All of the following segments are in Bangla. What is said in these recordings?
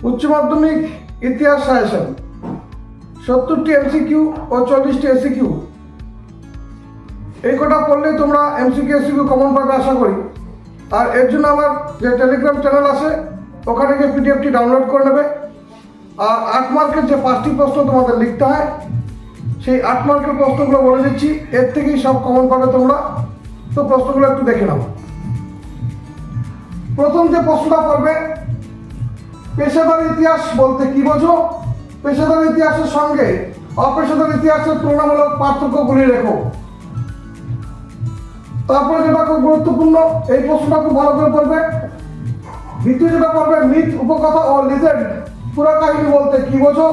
উচ্চ মাধ্যমিক ইতিহাস সাজেশন 70টি এমসিকিউ ও 40টি এসিকিউ। এই কটা পড়লেই তোমরা এমসিকিউ এসিকিউ কমন পাবে আশা করি। আর এর জন্য আমার যে টেলিগ্রাম চ্যানেল আছে ওখানে গিয়ে পিডিএফটি ডাউনলোড করে নেবে। আর 8 মার্কের যে 5টি প্রশ্ন তোমাদের লিখতে হয় সেই 8 মার্কের প্রশ্নগুলো বলে দিচ্ছি, এর থেকেই সব কমন পাবে তোমরা। তো প্রশ্নগুলো একটু দেখে নাও। প্রথম যে প্রশ্নটা পড়বে, পেশাদার ইতিহাস বলতে কি বোঝো? পেশাদার ইতিহাসের সঙ্গে অপেশাদার ইতিহাসের তুলনামূলক পার্থক্যগুলি লেখো। তারপরে যেটা খুব গুরুত্বপূর্ণ, এই প্রশ্নটা খুব ভালো করে পড়বে। দ্বিতীয় যেটা পড়বে, মিথ, উপকথা ও লিজেন্ড পুরা কাহিনী বলতে কি বোঝো?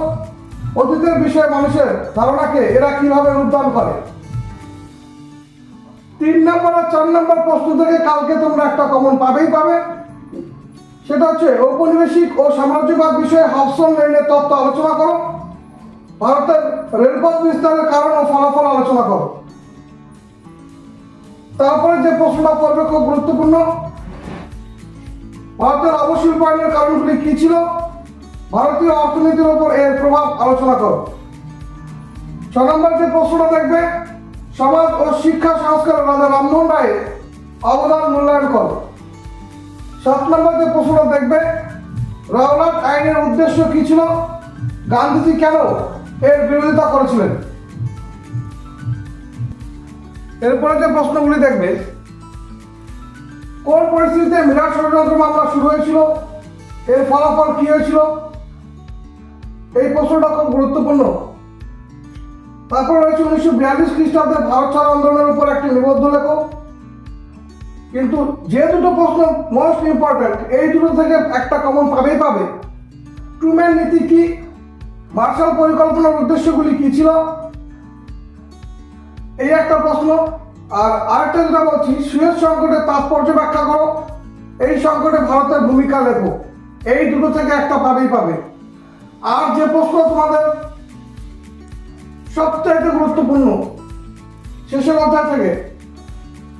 অতীতের বিষয়ে মানুষের ধারণাকে এরা কিভাবে উদ্যান করে। 3 নম্বর আর 4 নম্বর প্রশ্ন থেকে কালকে তোমরা একটা কমন পাবেই পাবে। সেটা হচ্ছে ঔপনিবেশিক ও সাম্রাজ্যবাদ বিষয়ে হবসন লেনের তত্ত্ব আলোচনা করো। ভারতের রেলপথ বিস্তারের কারণ ও ফলাফল আলোচনা করো। তারপরে যে প্রশ্নটা পড়বে খুব গুরুত্বপূর্ণ, ভারতের অবশিল্পায়নের কারণগুলি কি ছিল? ভারতীয় অর্থনীতির উপর এর প্রভাব আলোচনা করো। 6 নম্বর যে প্রশ্নটা দেখবে, সমাজ ও শিক্ষা সংস্কারে রাজা রামমোহন রায়ের অবদান মূল্যায়ন করো। 7 নম্বর যে প্রশ্নটা দেখবে, রাওলাট আইনের উদ্দেশ্য কি ছিল? গান্ধীজি কেন এর বিরোধিতা করেছিলেন? এরপরে যে প্রশ্নগুলি দেখবে, কোন পরিস্থিতিতে মিরাট ষড়যন্ত্র মামলা শুরু হয়েছিল? এর ফলাফল কি হয়েছিল? এই প্রশ্নটা খুব গুরুত্বপূর্ণ। তারপর রয়েছে 1942 খ্রিস্টাব্দে ভারত ছাড় আন্দোলনের উপর একটি নিবন্ধ লেখো। কিন্তু যে দুটো প্রশ্ন মোস্ট ইম্পর্টেন্ট, এই দুটো থেকে একটা কমন পাবেই পাবে। ট্রুম্যান নীতি কি? মার্শাল পরিকল্পনার উদ্দেশ্যগুলি কি ছিল? এই একটা প্রশ্ন। আর আরেকটা যেটা বলছি, সুয়েজ সংকটের তাৎপর্য ব্যাখ্যা করো। এই সংকটে ভারতের ভূমিকা লেখো। এই দুটো থেকে একটা পাবেই পাবে। আর যে প্রশ্ন তোমাদের সবচাইতে গুরুত্বপূর্ণ, শেষের অধ্যায় থেকে,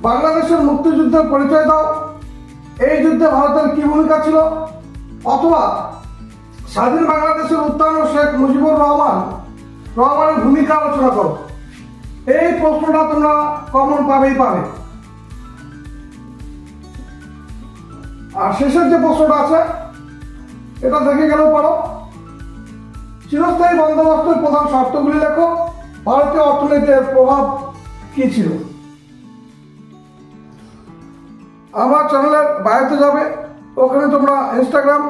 বাংলাদেশের মুক্তিযুদ্ধের পরিচয় দাও। এই যুদ্ধে ভারতের কি ভূমিকা ছিল? অথবা স্বাধীন বাংলাদেশের উত্থান ও শেখ মুজিবুর রহমানের ভূমিকা আলোচনা করো। এই প্রশ্নটা তোমরা কমন পাবেই পাবে। আর শেষের যে প্রশ্নটা আছে এটা দেখে গেলেও পারো। চিরস্থায়ী বন্দোবস্তের প্রধান শর্তগুলি লেখো। ভারতীয় অর্থনীতির প্রভাব কি ছিল? আমার চ্যানেলের বায়োতে যাবে, ওখানে তোমরা ইনস্টাগ্রাম